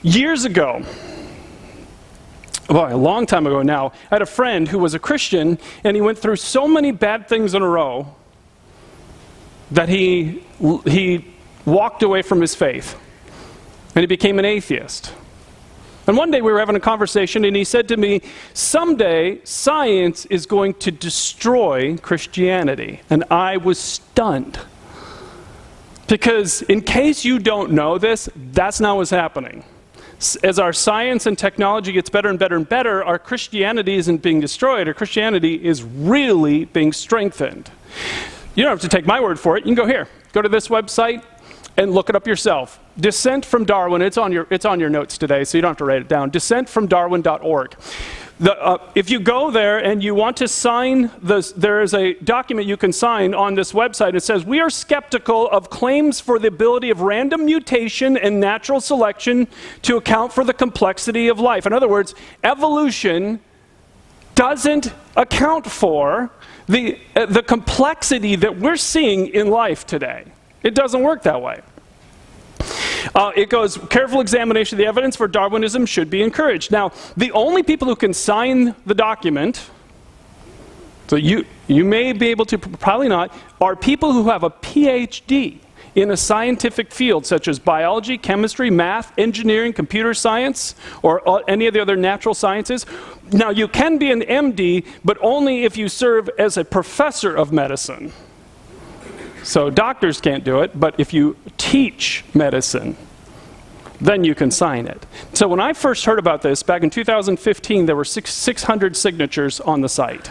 Years ago, well, a long time ago now, I had a friend who was a Christian, and he went through so many bad things in a row that he walked away from his faith, and he became an atheist. And one day we were having a conversation, and he said to me, someday science is going to destroy Christianity. And I was stunned. Because in case you don't know this, that's not what's happening. As our science and technology gets better and better and better, our Christianity isn't being destroyed. Our Christianity is really being strengthened. You don't have to take my word for it. You can go here. Go to this website and look it up yourself. Descent from Darwin. It's on your notes today, so you don't have to write it down. Descentfromdarwin.org. If you go there and you want to sign this, there is a document you can sign on this website. It says, we are skeptical of claims for the ability of random mutation and natural selection to account for the complexity of life. In other words, evolution doesn't account for the complexity that we're seeing in life today. It doesn't work that way. It goes, careful examination of the evidence for Darwinism should be encouraged. Now, the only people who can sign the document, so you may be able to, probably not, are people who have a PhD in a scientific field such as biology, chemistry, math, engineering, computer science, or any of the other natural sciences. Now, you can be an MD, but only if you serve as a professor of medicine. So doctors can't do it, but if you teach medicine, then you can sign it. So when I first heard about this, back in 2015, there were 600 signatures on the site.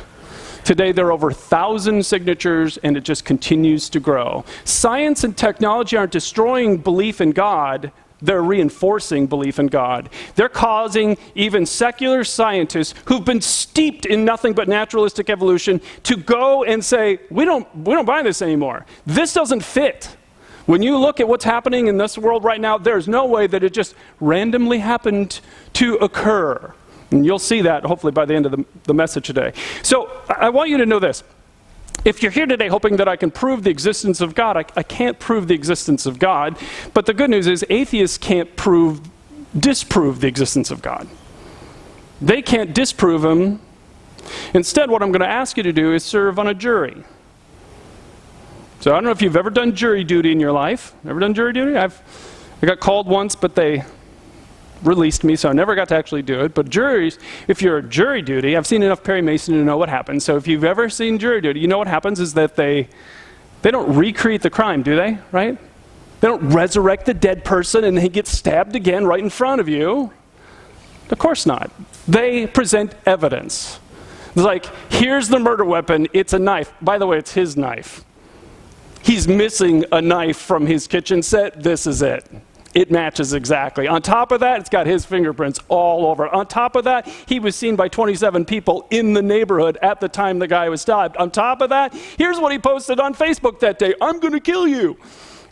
Today, there are over 1,000 signatures, and it just continues to grow. Science and technology aren't destroying belief in God. They're reinforcing belief in God. They're causing even secular scientists who've been steeped in nothing but naturalistic evolution to go and say, we don't buy this anymore. This doesn't fit. When you look at what's happening in this world right now, there's no way that it just randomly happened to occur. And you'll see that hopefully by the end of the message today. So I want you to know this. If you're here today hoping that I can prove the existence of God, I can't prove the existence of God. But the good news is atheists can't disprove the existence of God. They can't disprove him. Instead, what I'm going to ask you to do is serve on a jury. So I don't know if you've ever done jury duty in your life. Ever done jury duty? I got called once, but they released me, so I never got to actually do it. But juries, if you're a jury duty, I've seen enough Perry Mason to know what happens. So if you've ever seen jury duty, you know what happens is that they don't recreate the crime, do they? Right? They don't resurrect the dead person and he gets stabbed again right in front of you. Of course not. They present evidence. It's like, here's the murder weapon. It's a knife. By the way, it's his knife. He's missing a knife from his kitchen set. This is it. It matches exactly. On top of that, it's got his fingerprints all over. On top of that, he was seen by 27 people in the neighborhood at the time the guy was stabbed. On top of that, here's what he posted on Facebook that day. I'm going to kill you.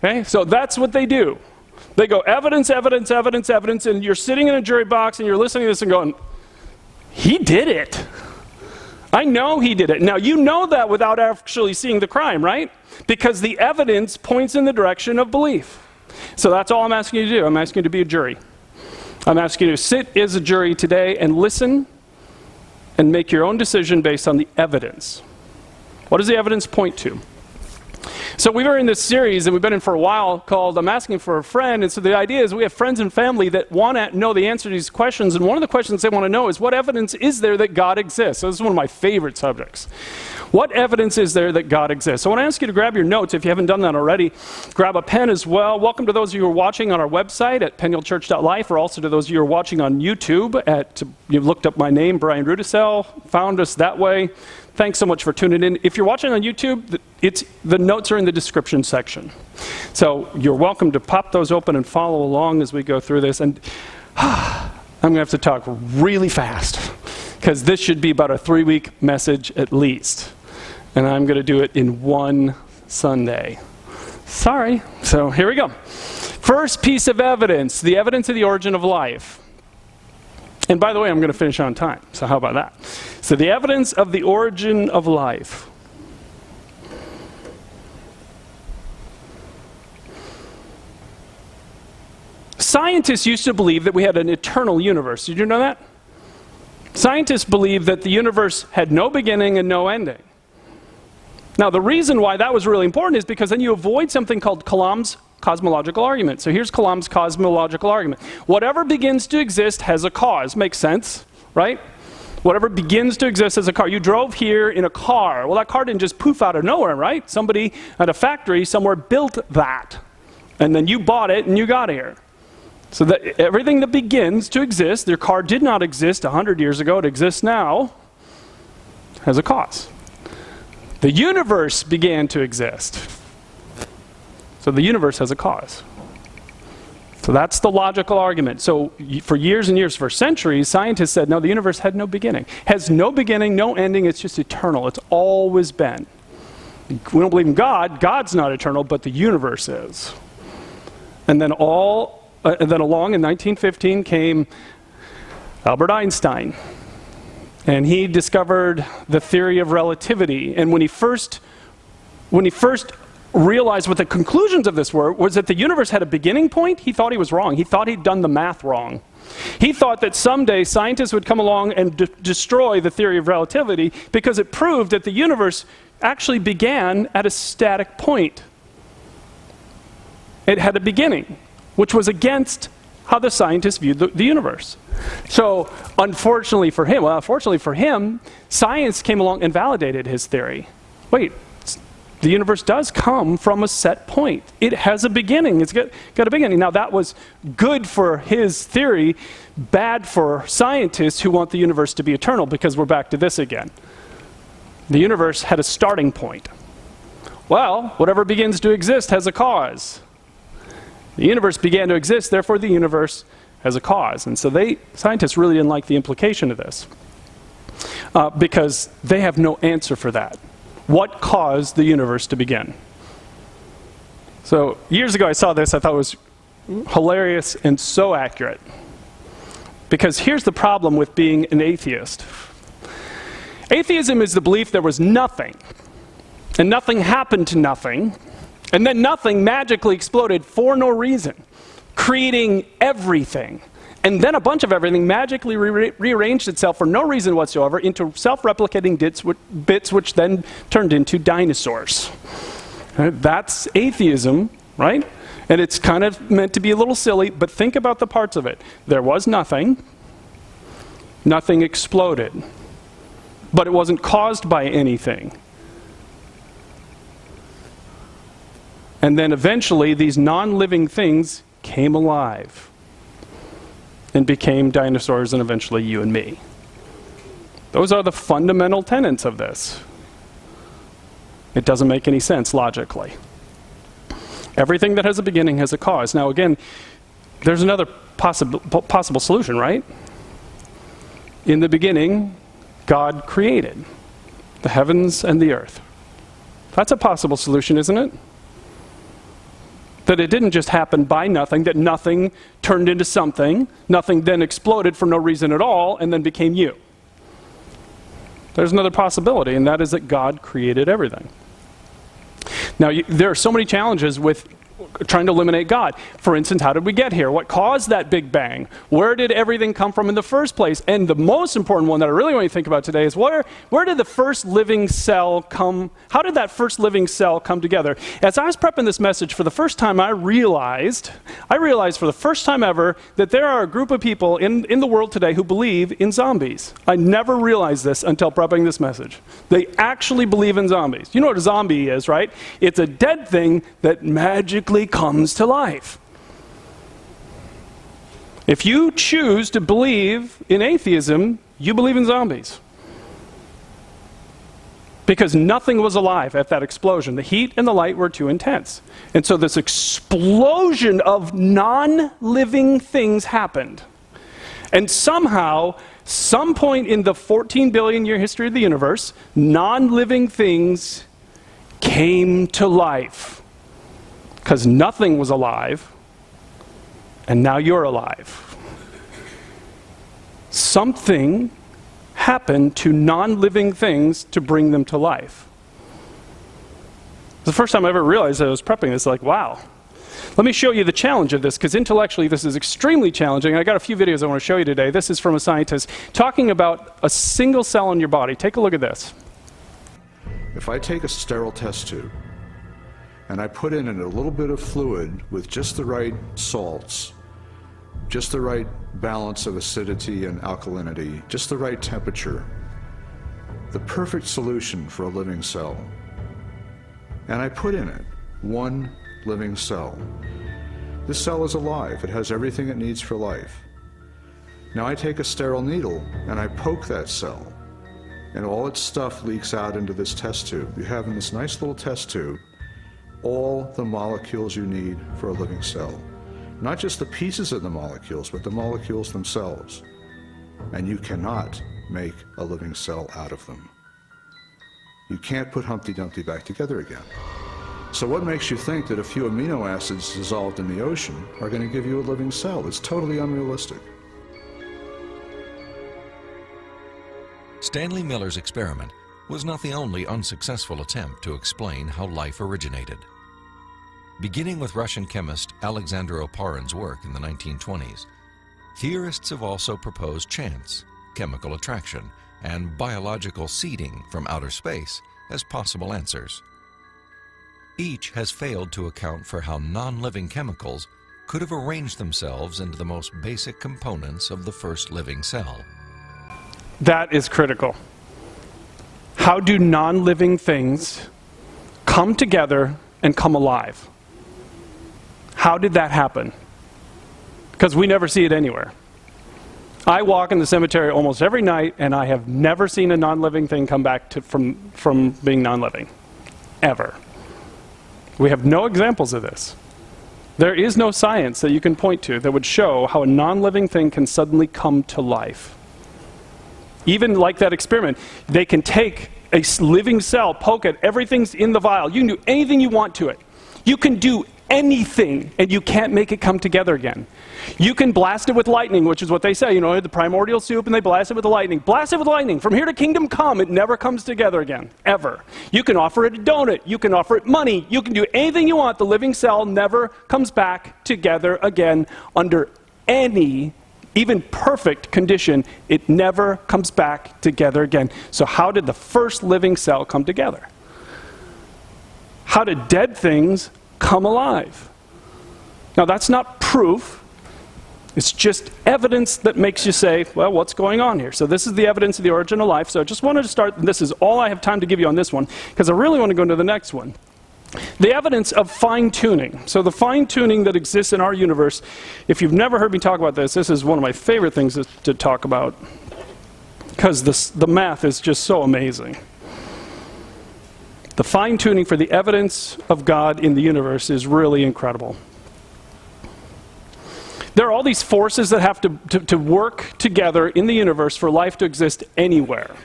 Okay? So that's what they do. They go evidence, evidence, evidence, evidence, and you're sitting in a jury box and you're listening to this and going, he did it. I know he did it. Now, you know that without actually seeing the crime, right? Because the evidence points in the direction of belief. So that's all I'm asking you to do. I'm asking you to be a jury. I'm asking you to sit as a jury today and listen and make your own decision based on the evidence. What does the evidence point to? So we were in this series, and we've been in for a while, called I'm Asking for a Friend. And so the idea is we have friends and family that want to know the answer to these questions. And one of the questions they want to know is, what evidence is there that God exists? So this is one of my favorite subjects. What evidence is there that God exists? So I want to ask you to grab your notes if you haven't done that already. Grab a pen as well. Welcome to those of you who are watching on our website at pennyhillchurch.life, or also to those of you who are watching on YouTube. You looked up my name, Brian Rudesill, found us that way. Thanks so much for tuning in. If you're watching on YouTube, the notes are in the description section. So you're welcome to pop those open and follow along as we go through this. And I'm going to have to talk really fast, because this should be about a 3-week message at least. And I'm going to do it in one Sunday. Sorry. So here we go. First piece of evidence, the evidence of the origin of life. And by the way, I'm going to finish on time. So how about that? So the evidence of the origin of life. scientists used to believe that we had an eternal universe. Did you know that? Scientists believe that the universe had no beginning and no ending. Now, the reason why that was really important is because then you avoid something called Coulomb's cosmological argument. So here's Coulomb's cosmological argument. Whatever begins to exist has a cause. Makes sense, right? Whatever begins to exist as a car. You drove here in a car. Well, that car didn't just poof out of nowhere, right? Somebody at a factory somewhere built that. And then you bought it and you got here. So that everything that begins to exist, your car did not exist 100 years ago, it exists now, has a cause. The universe began to exist. So the universe has a cause. So that's the logical argument. So for years and years, for centuries, scientists said, no, the universe had no beginning. Has no beginning, no ending, it's just eternal. It's always been. We don't believe in God. God's not eternal, but the universe is. And then along in 1915 came Albert Einstein. And he discovered the theory of relativity. And when he first realized what the conclusions of this were, was that the universe had a beginning point, he thought he was wrong. He thought he'd done the math wrong. He thought that someday scientists would come along and destroy the theory of relativity because it proved that the universe actually began at a static point. It had a beginning, which was against how the scientists viewed the universe. So, unfortunately for him, science came along and validated his theory. Wait, the universe does come from a set point. It has a beginning. It's got a beginning. Now, that was good for his theory, bad for scientists who want the universe to be eternal, because we're back to this again. The universe had a starting point. Well, whatever begins to exist has a cause. The universe began to exist, therefore the universe has a cause. And so scientists really didn't like the implication of this because they have no answer for that. What caused the universe to begin? So years ago I saw this, I thought it was hilarious and so accurate. Because here's the problem with being an atheist. Atheism is the belief there was nothing, and nothing happened to nothing, and then nothing magically exploded for no reason, creating everything. And then a bunch of everything magically rearranged itself for no reason whatsoever into self-replicating bits which then turned into dinosaurs. That's atheism, right? And it's kind of meant to be a little silly, but think about the parts of it. There was nothing. Nothing exploded. But it wasn't caused by anything. And then eventually these non-living things came alive and became dinosaurs and eventually you and me. Those are the fundamental tenets of this. It doesn't make any sense logically. Everything that has a beginning has a cause. Now again, there's another possible solution, right? In the beginning, God created the heavens and the earth. That's a possible solution, isn't it? That it didn't just happen by nothing, that nothing turned into something, nothing then exploded for no reason at all, and then became you. There's another possibility, and that is that God created everything. Now, there are so many challenges with trying to eliminate God. For instance, how did we get here? What caused that Big Bang? Where did everything come from in the first place? And the most important one that I really want you to think about today is where did the first living cell come? How did that first living cell come together? As I was prepping this message, for the first time I realized for the first time ever that there are a group of people in the world today who believe in zombies. I never realized this until prepping this message. They actually believe in zombies. You know what a zombie is, right? It's a dead thing that magically comes to life. If you choose to believe in atheism, you believe in zombies. Because nothing was alive at that explosion. The heat and the light were too intense. And so this explosion of non-living things happened. And somehow, some point in the 14 billion year history of the universe, non-living things came to life. Because nothing was alive, and now you're alive. Something happened to non-living things to bring them to life. The first time I ever realized that I was prepping this, like, wow. Let me show you the challenge of this, because intellectually this is extremely challenging. I got a few videos I want to show you today. This is from a scientist talking about a single cell in your body. Take a look at this. If I take a sterile test tube and I put in it a little bit of fluid with just the right salts, just the right balance of acidity and alkalinity, just the right temperature, the perfect solution for a living cell, and I put in it one living cell. This cell is alive. It has everything it needs for life. Now I take a sterile needle and I poke that cell, and all its stuff leaks out into this test tube. You have in this nice little test tube all the molecules you need for a living cell. Not just the pieces of the molecules, but the molecules themselves. And you cannot make a living cell out of them. You can't put Humpty Dumpty back together again. So what makes you think that a few amino acids dissolved in the ocean are going to give you a living cell? It's totally unrealistic. Stanley Miller's experiment was not the only unsuccessful attempt to explain how life originated. Beginning with Russian chemist Alexander Oparin's work in the 1920s, theorists have also proposed chance, chemical attraction, and biological seeding from outer space as possible answers. Each has failed to account for how non-living chemicals could have arranged themselves into the most basic components of the first living cell. That is critical. How do non-living things come together and come alive? How did that happen? Because we never see it anywhere. I walk in the cemetery almost every night, and I have never seen a non-living thing come back from being non-living. Ever. We have no examples of this. There is no science that you can point to that would show how a non-living thing can suddenly come to life. Even like that experiment, they can take a living cell, poke it, everything's in the vial. You can do anything you want to it. You can do anything, and you can't make it come together again. You can blast it with lightning, which is what they say, you know, the primordial soup, and they blast it with the lightning. Blast it with lightning. From here to kingdom come, it never comes together again, ever. You can offer it a donut. You can offer it money. You can do anything you want. The living cell never comes back together again under any, even perfect condition. It never comes back together again. So how did the first living cell come together? How did dead things come alive? Now that's not proof. It's just evidence that makes you say, well, what's going on here? So this is the evidence of the origin of life. So I just wanted to start, this is all I have time to give you on this one, because I really want to go into the next one. The evidence of fine-tuning. So the fine-tuning that exists in our universe, if you've never heard me talk about this, this is one of my favorite things to talk about, because the math is just so amazing. The fine-tuning for the evidence of God in the universe is really incredible. There are all these forces that have to work together in the universe for life to exist anywhere.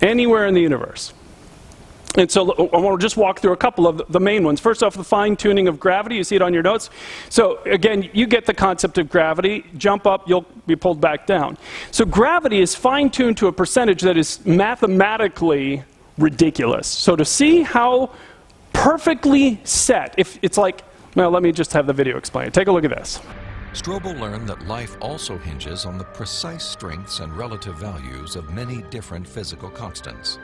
Anywhere in the universe. And so I want to just walk through a couple of the main ones. First off, the fine-tuning of gravity. You see it on your notes. So again, you get the concept of gravity. Jump up, you'll be pulled back down. So gravity is fine-tuned to a percentage that is mathematically ridiculous. So to see how perfectly set, if it's like, well, let me just have the video explain it. Take a look at this. Strobel learned that life also hinges on the precise strengths and relative values of many different physical constants.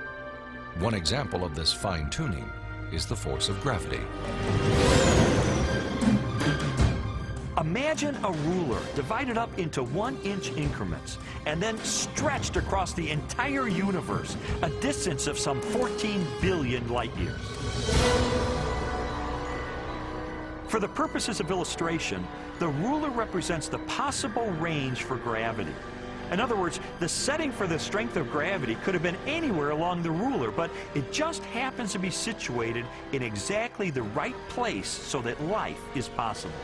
One example of this fine-tuning is the force of gravity. Imagine a ruler divided up into 1-inch increments and then stretched across the entire universe, a distance of some 14 billion light years. For the purposes of illustration, the ruler represents the possible range for gravity. In other words, the setting for the strength of gravity could have been anywhere along the ruler, but it just happens to be situated in exactly the right place so that life is possible.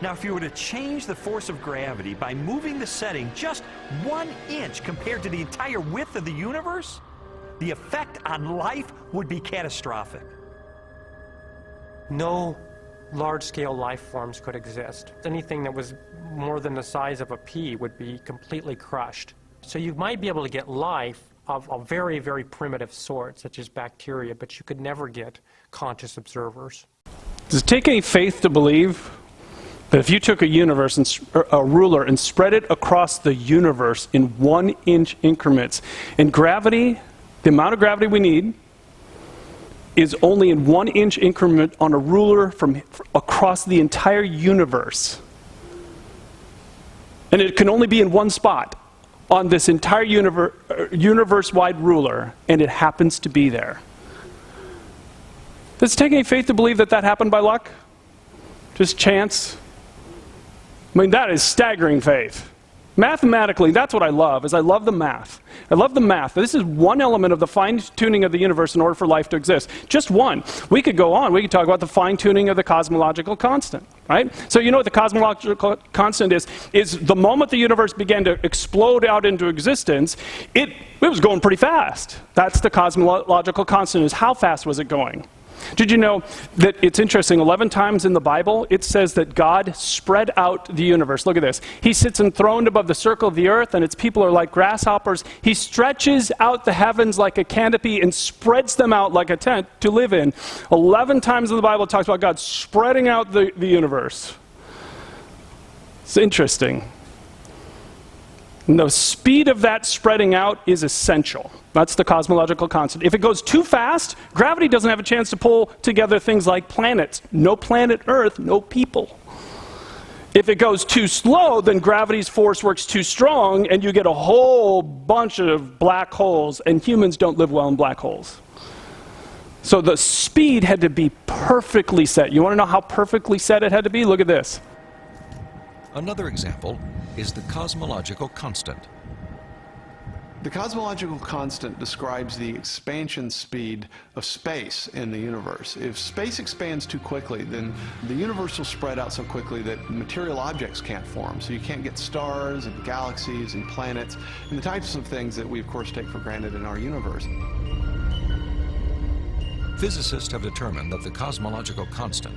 Now, if you were to change the force of gravity by moving the setting just 1 inch compared to the entire width of the universe, the effect on life would be catastrophic. No large-scale life forms could exist. Anything that was more than the size of a pea would be completely crushed. So you might be able to get life of a very, very primitive sort, such as bacteria, but you could never get conscious observers. Does it take any faith to believe that if you took a universe and a ruler and spread it across the universe in 1-inch increments, and gravity, the amount of gravity we need, is only in 1-inch increment on a ruler from across the entire universe, and it can only be in one spot on this entire universe-wide ruler, and it happens to be there. Does it take any faith to believe that that happened by luck? Just chance? I mean, that is staggering faith. Mathematically, that's what I love, is I love the math. I love the math. This is one element of the fine-tuning of the universe in order for life to exist. Just one. We could go on. We could talk about the fine-tuning of the cosmological constant, right? So you know what the cosmological constant is? Is the moment the universe began to explode out into existence, it was going pretty fast. That's the cosmological constant, is how fast was it going? Did you know that it's interesting, 11 times in the Bible, it says that God spread out the universe. Look at this. He sits enthroned above the circle of the earth, and its people are like grasshoppers. He stretches out the heavens like a canopy and spreads them out like a tent to live in. 11 times in the Bible it talks about God spreading out the universe. It's interesting. And the speed of that spreading out is essential. That's the cosmological constant. If it goes too fast, gravity doesn't have a chance to pull together things like planets. No planet Earth, no people. If it goes too slow, then gravity's force works too strong, and you get a whole bunch of black holes, and humans don't live well in black holes. So the speed had to be perfectly set. You want to know how perfectly set it had to be? Look at this. Another example is the cosmological constant. The cosmological constant describes the expansion speed of space in the universe. If space expands too quickly, then the universe will spread out so quickly that material objects can't form. So you can't get stars and galaxies and planets and the types of things that we, of course, take for granted in our universe. Physicists have determined that the cosmological constant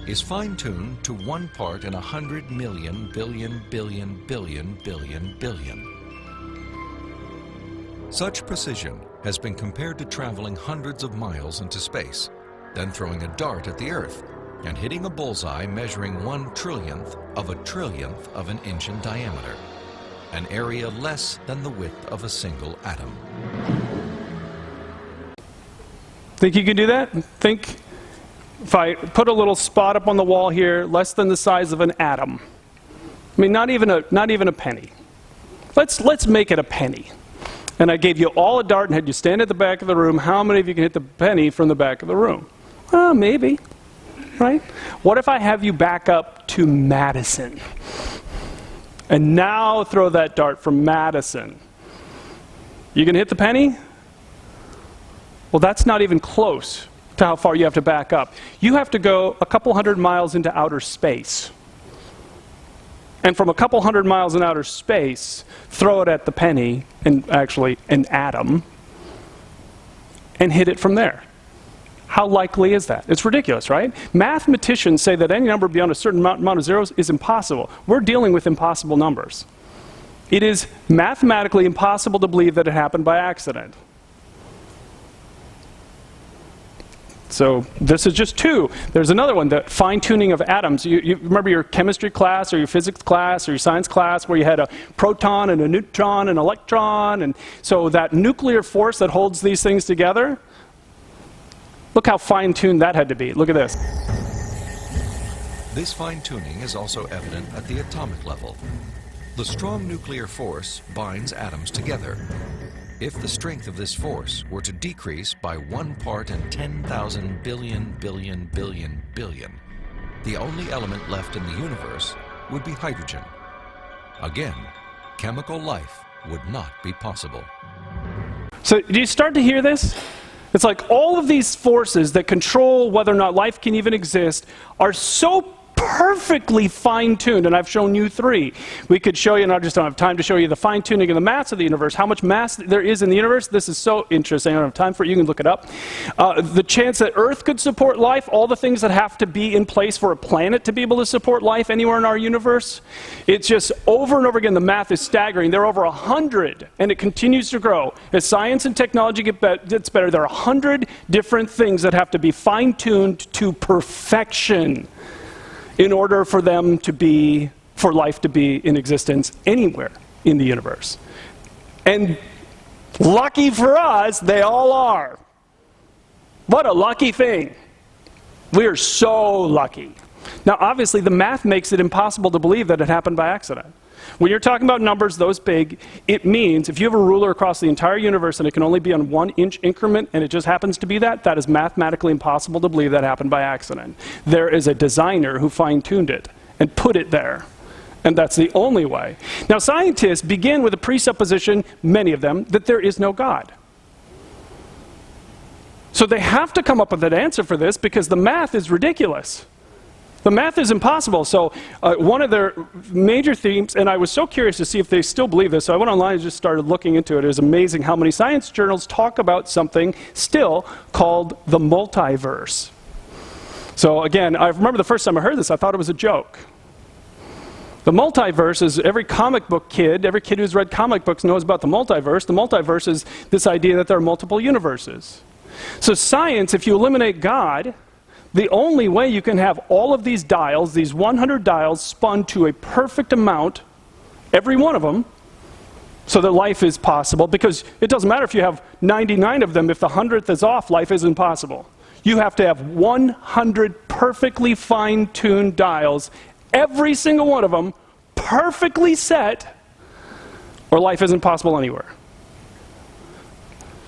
is fine-tuned to 1 part in 100 million billion billion billion billion billion. Such precision has been compared to traveling hundreds of miles into space, then throwing a dart at the Earth and hitting a bullseye measuring 1/trillionth of an inch in diameter, an area less than the width of a single atom. Think you can do that? Think if I put a little spot up on the wall here, less than the size of an atom. I mean, not even a penny. Let's make it a penny. And I gave you all a dart and had you stand at the back of the room. How many of you can hit the penny from the back of the room? Maybe, right? What if I have you back up to Madison? And now throw that dart from Madison. You can hit the penny? Well, that's not even close to how far you have to back up. You have to go a couple hundred miles into outer space. And from a couple hundred miles in outer space, throw it at the penny, and actually an atom, and hit it from there. How likely is that? It's ridiculous, right? Mathematicians say that any number beyond a certain amount of zeros is impossible. We're dealing with impossible numbers. It is mathematically impossible to believe that it happened by accident. So this is just two. There's another one, the fine-tuning of atoms. You remember your chemistry class or your physics class or your science class where you had a proton and a neutron and an electron, and so that nuclear force that holds these things together, look how fine-tuned that had to be. Look at this. This fine-tuning is also evident at the atomic level. The strong nuclear force binds atoms together. If the strength of this force were to decrease by 1 part in 10,000 billion billion billion billion, the only element left in the universe would be hydrogen. Again, chemical life would not be possible. So do you start to hear this? It's like all of these forces that control whether or not life can even exist are so perfectly fine-tuned, and I've shown you 3. We could show you, and I just don't have time to show you the fine-tuning of the mass of the universe, how much mass there is in the universe. This is so interesting. I don't have time for it. You can look it up. The chance that Earth could support life, all the things that have to be in place for a planet to be able to support life anywhere in our universe. It's just over and over again, the math is staggering. There are over 100, and it continues to grow. As science and technology gets better, there are 100 different things that have to be fine-tuned to perfection in order for them to be, for life to be in existence anywhere in the universe. And lucky for us, they all are. What a lucky thing. We are so lucky. Now, obviously, the math makes it impossible to believe that it happened by accident. When you're talking about numbers those big, it means if you have a ruler across the entire universe and it can only be on 1-inch increment and it just happens to be that, that is mathematically impossible to believe that happened by accident. There is a designer who fine-tuned it and put it there. And that's the only way. Now, scientists begin with a presupposition, many of them, that there is no God. So they have to come up with an answer for this because the math is ridiculous. The math is impossible. So one of their major themes, and I was so curious to see if they still believe this, so I went online and just started looking into it. It was amazing how many science journals talk about something still called the multiverse. So again, I remember the first time I heard this, I thought it was a joke. The multiverse is every comic book kid, every kid who's read comic books knows about the multiverse. The multiverse is this idea that there are multiple universes. So science, if you eliminate God, the only way you can have all of these dials, these 100 dials, spun to a perfect amount, every one of them, so that life is possible, because it doesn't matter if you have 99 of them, if the 100th is off, life is impossible. You have to have 100 perfectly fine-tuned dials, every single one of them perfectly set, or life isn't possible anywhere.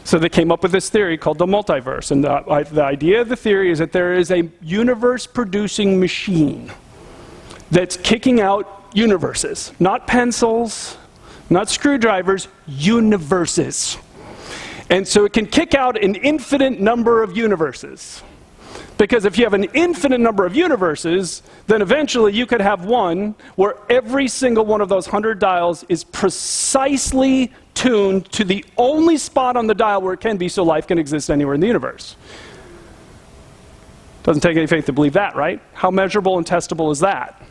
So they came up with this theory called the multiverse. And the idea of the theory is that there is a universe-producing machine that's kicking out universes. Not pencils, not screwdrivers, universes. And so it can kick out an infinite number of universes. Because if you have an infinite number of universes, then eventually you could have one where every single one of those 100 dials is precisely tuned to the only spot on the dial where it can be so life can exist anywhere in the universe. Doesn't take any faith to believe that, right? How measurable and testable is that?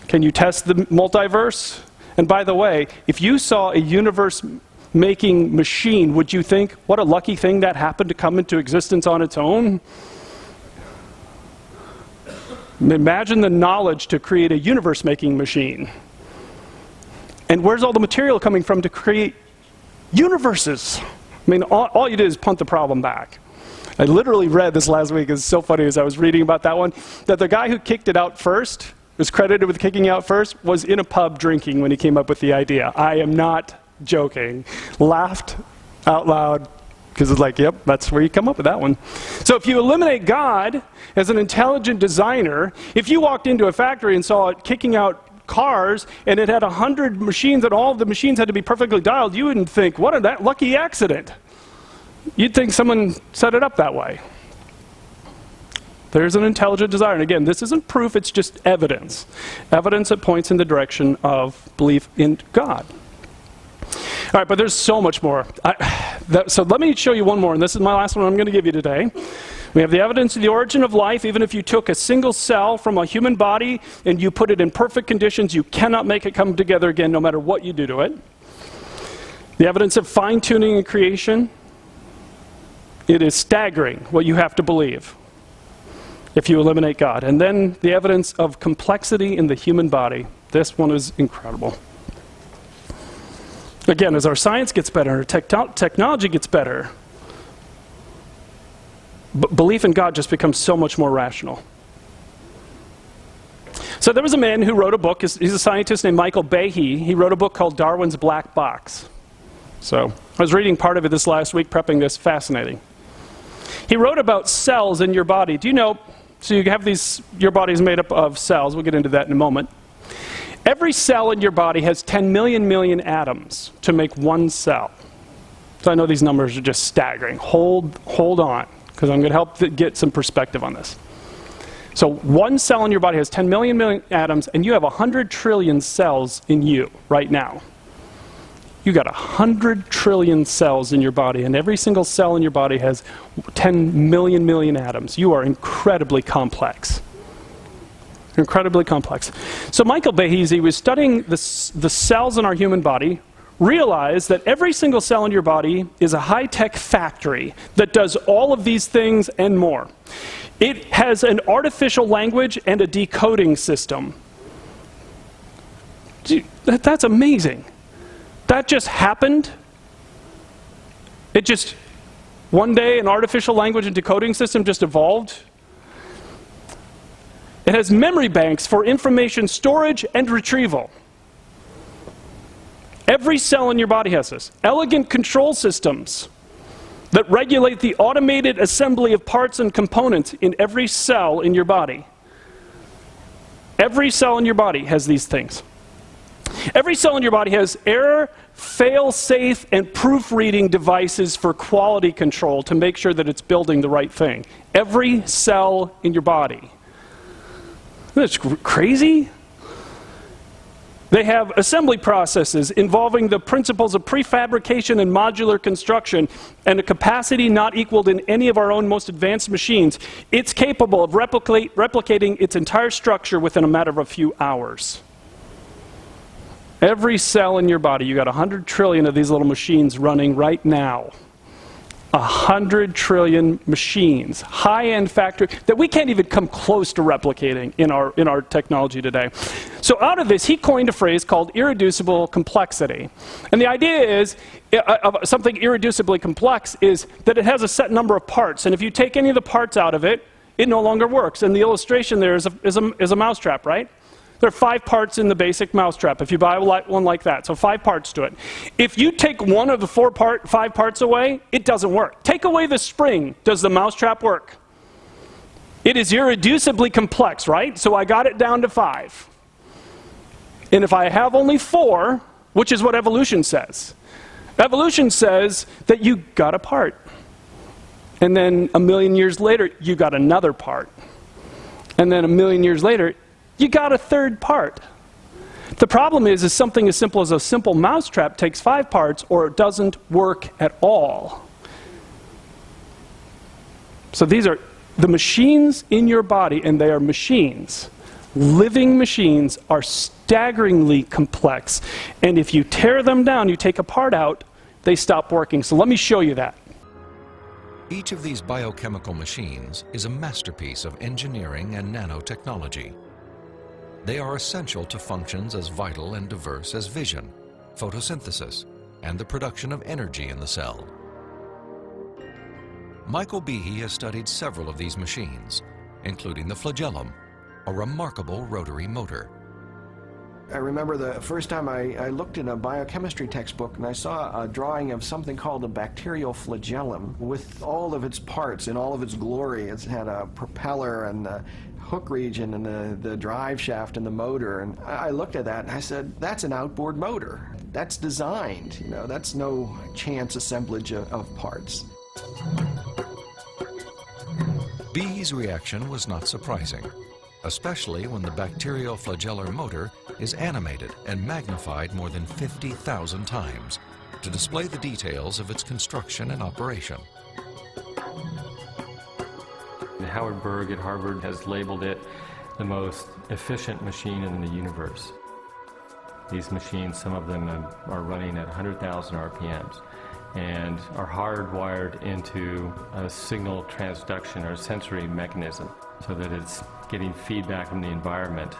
Can you test the multiverse? And by the way, if you saw a universe-making machine, would you think, what a lucky thing that happened to come into existence on its own? Imagine the knowledge to create a universe-making machine. And where's all the material coming from to create universes? I mean, all you did is punt the problem back. I literally read this last week. It's so funny as I was reading about that one, that the guy who kicked it out first, was credited with kicking out first, was in a pub drinking when he came up with the idea. I am not joking. Laughed out loud. Because it's like, yep, that's where you come up with that one. So if you eliminate God as an intelligent designer, if you walked into a factory and saw it kicking out cars and it had 100 machines and all of the machines had to be perfectly dialed, you wouldn't think, what a lucky accident. You'd think someone set it up that way. There's an intelligent designer. And again, this isn't proof, it's just evidence. Evidence that points in the direction of belief in God. All right, but there's so much more. So let me show you one more, and this is my last one I'm going to give you today. We have the evidence of the origin of life. Even if you took a single cell from a human body and you put it in perfect conditions, you cannot make it come together again no matter what you do to it. The evidence of fine-tuning and creation. It is staggering what you have to believe if you eliminate God. And then the evidence of complexity in the human body. This one is incredible. Again, as our science gets better, our technology gets better, belief in God just becomes so much more rational. So there was a man who wrote a book. He's a scientist named Michael Behe. He wrote a book called Darwin's Black Box. So I was reading part of it this last week, prepping this. Fascinating. He wrote about cells in your body. Do you know, so you have these, your body is made up of cells. We'll get into that in a moment. Every cell in your body has 10 million atoms to make one cell. So I know these numbers are just staggering. Hold on, because I'm going to help get some perspective on this. So one cell in your body has 10 million atoms, and you have 100 trillion cells in you right now. You got 100 trillion cells in your body, and every single cell in your body has 10 million atoms. You are incredibly complex. Incredibly complex. So Michael Behe was studying the cells in our human body, realized that every single cell in your body is a high-tech factory that does all of these things and more. It has an artificial language and a decoding system. That's amazing. That just happened. It just, one day, an artificial language and decoding system just evolved. It has memory banks for information storage and retrieval. Every cell in your body has this. Elegant control systems that regulate the automated assembly of parts and components in every cell in your body. Every cell in your body has these things. Every cell in your body has error, fail-safe, and proofreading devices for quality control to make sure that it's building the right thing. Every cell in your body. Isn't that crazy? They have assembly processes involving the principles of prefabrication and modular construction and a capacity not equaled in any of our own most advanced machines. It's capable of replicating its entire structure within a matter of a few hours. Every cell in your body, you got 100 trillion of these little machines running right now. 100 trillion machines, high-end factory, that we can't even come close to replicating in our technology today. So out of this, he coined a phrase called irreducible complexity. And the idea is, of something irreducibly complex is that it has a set number of parts, and if you take any of the parts out of it, it no longer works. And the illustration there is a mousetrap, right? There are 5 parts in the basic mousetrap, if you buy one like that, so 5 parts to it. If you take one of the 5 parts away, it doesn't work. Take away the spring, does the mousetrap work? It is irreducibly complex, right? So I got it down to 5. And if I have only 4, which is what evolution says. Evolution says that you got a part. And then a million years later, you got another part. And then a million years later, you got a 3rd part. The problem is something as simple as a simple mousetrap takes 5 parts or it doesn't work at all. So these are the machines in your body, and they are machines. Living machines are staggeringly complex. And if you tear them down, you take a part out, they stop working. So let me show you that. Each of these biochemical machines is a masterpiece of engineering and nanotechnology. They are essential to functions as vital and diverse as vision, photosynthesis, and the production of energy in the cell. Michael Behe has studied several of these machines, including the flagellum, a remarkable rotary motor. I remember the first time I looked in a biochemistry textbook and I saw a drawing of something called a bacterial flagellum with all of its parts in all of its glory. It's had a propeller and the hook region and the drive shaft and the motor, and I looked at that and I said, that's an outboard motor. That's designed, you know, that's no chance assemblage of parts. Behe's reaction was not surprising, especially when the bacterial flagellar motor is animated and magnified more than 50,000 times to display the details of its construction and operation. Howard Berg at Harvard has labeled it the most efficient machine in the universe. These machines, some of them are running at 100,000 RPMs and are hardwired into a signal transduction or sensory mechanism so that it's getting feedback from the environment.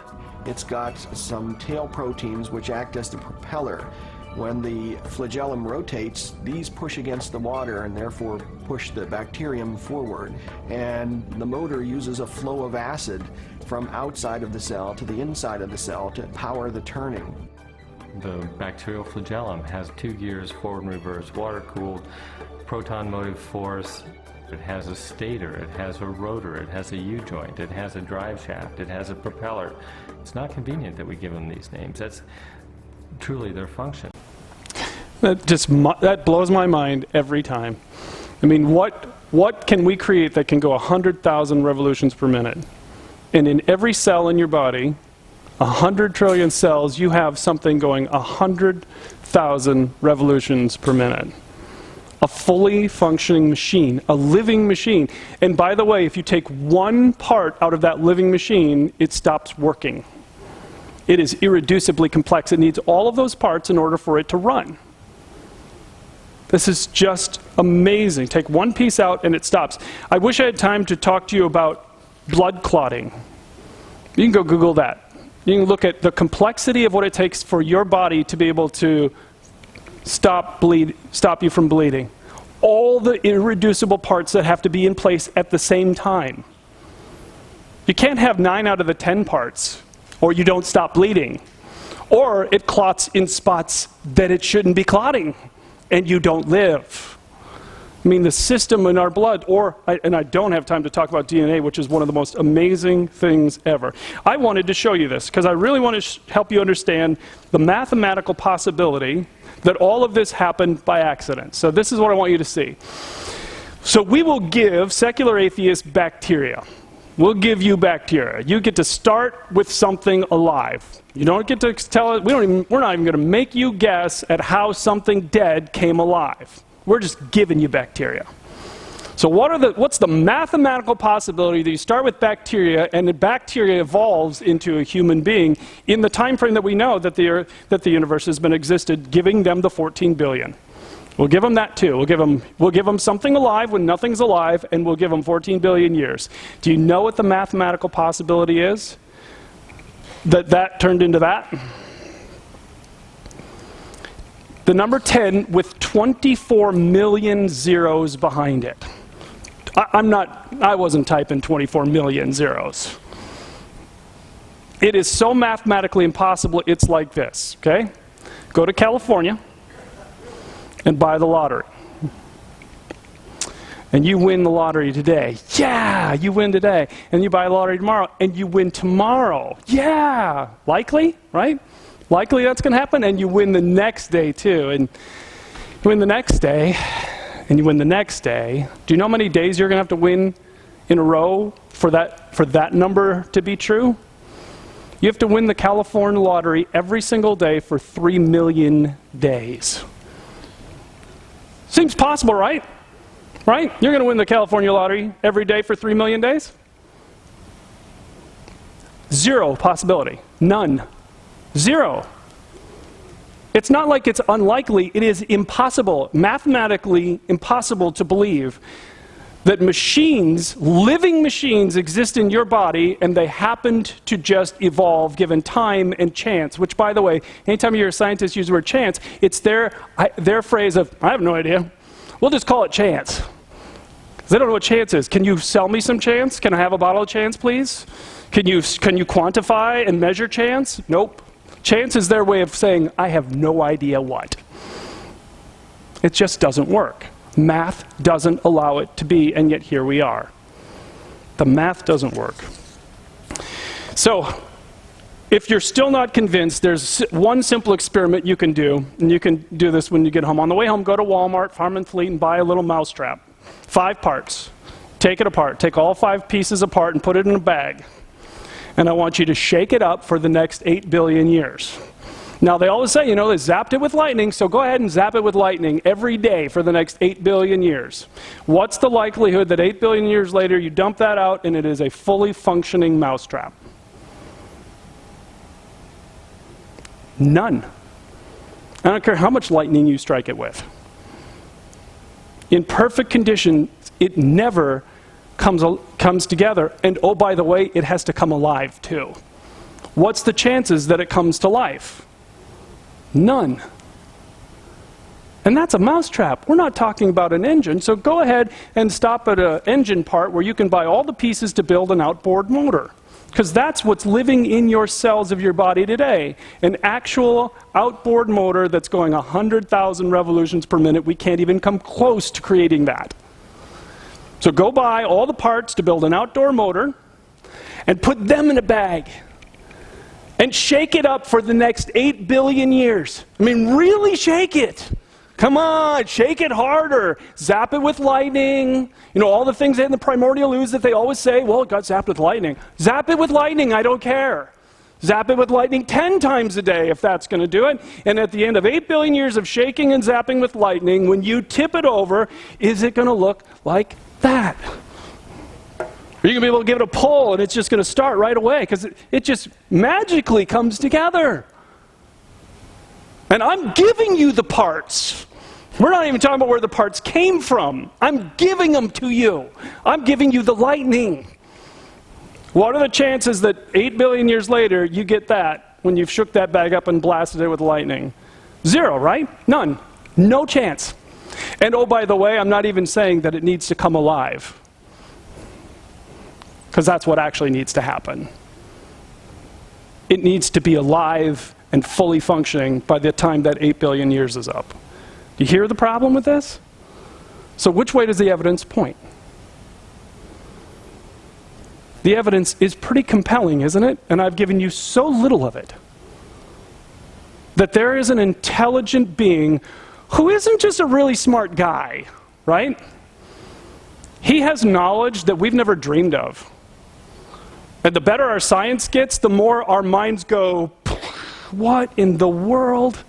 It's got some tail proteins which act as the propeller. When the flagellum rotates, these push against the water and therefore push the bacterium forward. And the motor uses a flow of acid from outside of the cell to the inside of the cell to power the turning. The bacterial flagellum has 2 gears, forward and reverse, water-cooled, proton motive force. It has a stator, it has a rotor, it has a U-joint, it has a drive shaft, it has a propeller. It's not convenient that we give them these names. That's truly their function. That blows my mind every time. I mean, what can we create that can go 100,000 revolutions per minute? And in every cell in your body, 100 trillion cells, you have something going 100,000 revolutions per minute. A fully functioning machine, a living machine. And by the way, if you take one part out of that living machine, it stops working. It is irreducibly complex. It needs all of those parts in order for it to run. This is just amazing. Take one piece out and it stops. I wish I had time to talk to you about blood clotting. You can go Google that. You can look at the complexity of what it takes for your body to be able to stop you from bleeding. All the irreducible parts that have to be in place at the same time. You can't have 9 out of the 10 parts, or you don't stop bleeding. Or it clots in spots that it shouldn't be clotting, and you don't live. I mean, the system in our blood, and I don't have time to talk about DNA, which is one of the most amazing things ever. I wanted to show you this, because I really want to help you understand the mathematical possibility that all of this happened by accident. So this is what I want you to see. So we will give secular atheists bacteria. We'll give you bacteria. You get to start with something alive. You don't get to tell it, we're not even going to make you guess at how something dead came alive. We're just giving you bacteria. So what's the mathematical possibility that you start with bacteria and the bacteria evolves into a human being in the time frame that we know that the universe has been existed, giving them the 14 billion? We'll give them that too. We'll give them something alive when nothing's alive, and we'll give them 14 billion years. Do you know what the mathematical possibility is that turned into that? The number 10 with 24 million zeros behind it. I wasn't typing 24 million zeros. It is so mathematically impossible, it's like this, okay? Go to California and buy the lottery. And you win the lottery today. Yeah, you win today. And you buy a lottery tomorrow, and you win tomorrow. Yeah, likely, right? Likely that's going to happen, and you win the next day too. And you win the next day, and you win the next day. Do you know how many days you're going to have to win in a row for that number to be true? You have to win the California lottery every single day for 3 million days. Seems possible, right? Right? You're going to win the California lottery every day for 3 million days? Zero possibility. None. Zero. It's not like it's unlikely. It is impossible, mathematically impossible to believe that machines, living machines, exist in your body and they happened to just evolve given time and chance, which, by the way, anytime you hear a scientist use the word chance, it's their phrase of, I have no idea. We'll just call it chance. Because they don't know what chance is. Can you sell me some chance? Can I have a bottle of chance, please? Can you quantify and measure chance? Nope. Chance is their way of saying, I have no idea what. It just doesn't work. Math doesn't allow it to be, and yet here we are. The math doesn't work. So, if you're still not convinced, there's one simple experiment you can do, and you can do this when you get home. On the way home, go to Walmart, Farm and Fleet, and buy a little mousetrap. 5 parts. Take it apart. Take all 5 pieces apart and put it in a bag. And I want you to shake it up for the next 8 billion years. Now, they always say, they zapped it with lightning, so go ahead and zap it with lightning every day for the next 8 billion years. What's the likelihood that 8 billion years later you dump that out and it is a fully functioning mousetrap? None. I don't care how much lightning you strike it with. In perfect condition, it never comes together, and oh, by the way, it has to come alive too. What's the chances that it comes to life? None. And that's a mousetrap. We're not talking about an engine, so go ahead and stop at an engine part where you can buy all the pieces to build an outboard motor. Because that's what's living in your cells of your body today. An actual outboard motor that's going 100,000 revolutions per minute. We can't even come close to creating that. So go buy all the parts to build an outdoor motor and put them in a bag and shake it up for the next 8 billion years. I mean, really shake it. Come on, shake it harder. Zap it with lightning. You know, all the things in the primordial ooze that they always say, well, it got zapped with lightning. Zap it with lightning, I don't care. Zap it with lightning 10 times a day if that's going to do it. And at the end of 8 billion years of shaking and zapping with lightning, when you tip it over, is it going to look like that? Are you going to be able to give it a pull and it's just going to start right away? Because it just magically comes together. And I'm giving you the parts. We're not even talking about where the parts came from. I'm giving them to you. I'm giving you the lightning. What are the chances that 8 billion years later you get that when you've shook that bag up and blasted it with lightning? 0, right? None. No chance. And oh, by the way, I'm not even saying that it needs to come alive. Because that's what actually needs to happen. It needs to be alive and fully functioning by the time that 8 billion years is up. Do you hear the problem with this? So which way does the evidence point? The evidence is pretty compelling, isn't it? And I've given you so little of it. That there is an intelligent being who isn't just a really smart guy, right? He has knowledge that we've never dreamed of. And the better our science gets, the more our minds go, what in the world?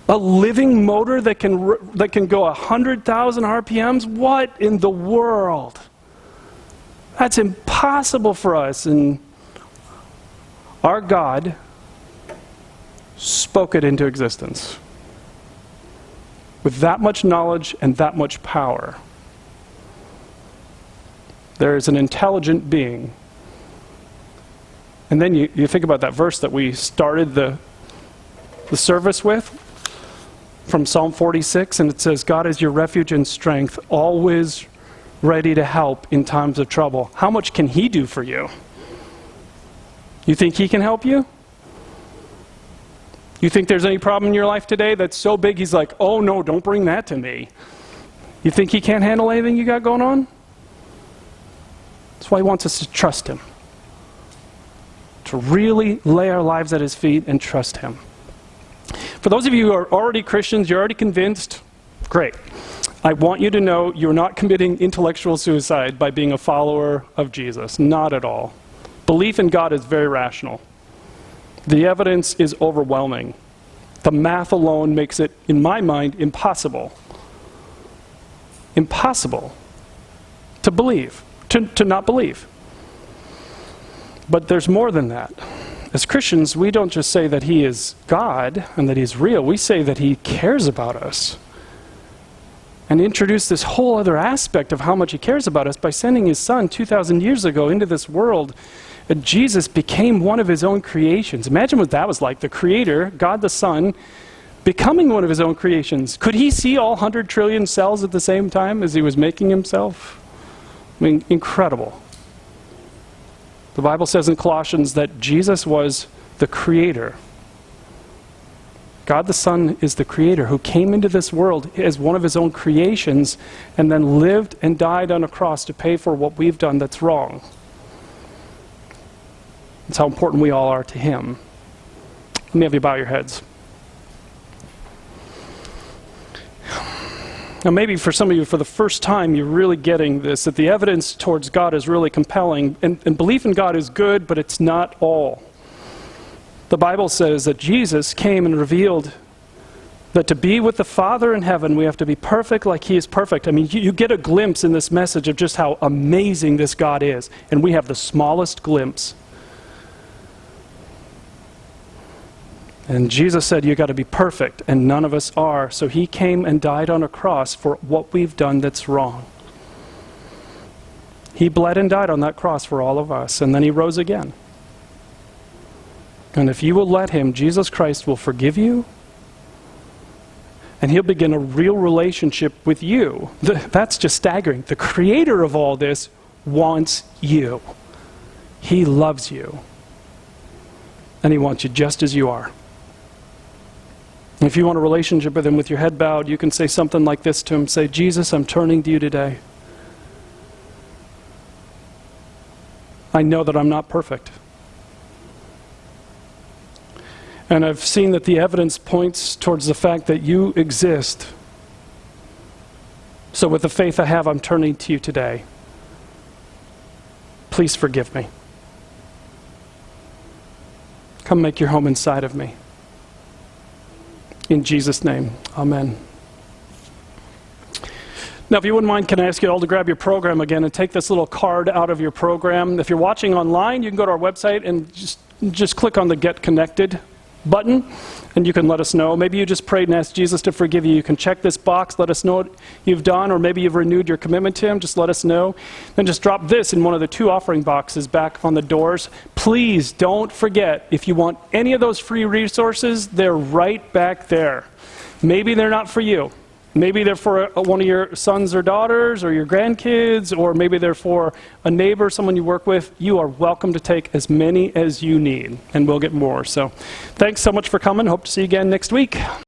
A living motor that can go 100,000 RPMs? What in the world? That's impossible for us. And our God spoke it into existence. With that much knowledge and that much power, there is an intelligent being. And then you think about that verse that we started the service with from Psalm 46, and it says, God is your refuge and strength, always ready to help in times of trouble. How much can He do for you? You think He can help you? You think there's any problem in your life today that's so big He's like, oh no, don't bring that to me. You think He can't handle anything you got going on? That's why He wants us to trust Him. To really lay our lives at His feet and trust Him. For those of you who are already Christians, you're already convinced, great. I want you to know you're not committing intellectual suicide by being a follower of Jesus. Not at all. Belief in God is very rational. The evidence is overwhelming. The math alone makes it, in my mind, impossible. Impossible to believe, to not believe. But there's more than that. As Christians, we don't just say that He is God and that He's real. We say that He cares about us. And introduce this whole other aspect of how much He cares about us by sending His Son 2,000 years ago into this world. Jesus became one of His own creations. Imagine what that was like. The Creator, God the Son, becoming one of His own creations. Could He see all 100 trillion cells at the same time as He was making Himself? I mean, incredible. The Bible says in Colossians that Jesus was the Creator. God the Son is the Creator who came into this world as one of His own creations and then lived and died on a cross to pay for what we've done that's wrong. That's how important we all are to Him. Let me have you bow your heads. Now maybe for some of you, for the first time, you're really getting this, that the evidence towards God is really compelling, and belief in God is good, but it's not all. The Bible says that Jesus came and revealed that to be with the Father in heaven, we have to be perfect like He is perfect. I mean, you get a glimpse in this message of just how amazing this God is, and we have the smallest glimpse. And Jesus said, you got to be perfect, and none of us are. So He came and died on a cross for what we've done that's wrong. He bled and died on that cross for all of us, and then He rose again. And if you will let Him, Jesus Christ will forgive you, and He'll begin a real relationship with you. That's just staggering. The Creator of all this wants you. He loves you. And He wants you just as you are. If you want a relationship with Him with your head bowed, you can say something like this to Him. Say, Jesus, I'm turning to You today. I know that I'm not perfect. And I've seen that the evidence points towards the fact that you exist. So with the faith I have, I'm turning to you today. Please forgive me. Come make your home inside of me. In Jesus' name, amen. Now, if you wouldn't mind, can I ask you all to grab your program again and take this little card out of your program. If you're watching online, you can go to our website and just click on the Get Connected button, and you can let us know. Maybe you just prayed and asked Jesus to forgive you. You can check this box, let us know what you've done, or maybe you've renewed your commitment to Him. Just let us know. Then just drop this in one of the 2 offering boxes back on the doors. Please don't forget, if you want any of those free resources, they're right back there. Maybe they're not for you. Maybe they're for one of your sons or daughters or your grandkids, or maybe they're for a neighbor, someone you work with. You are welcome to take as many as you need, and we'll get more. So thanks so much for coming. Hope to see you again next week.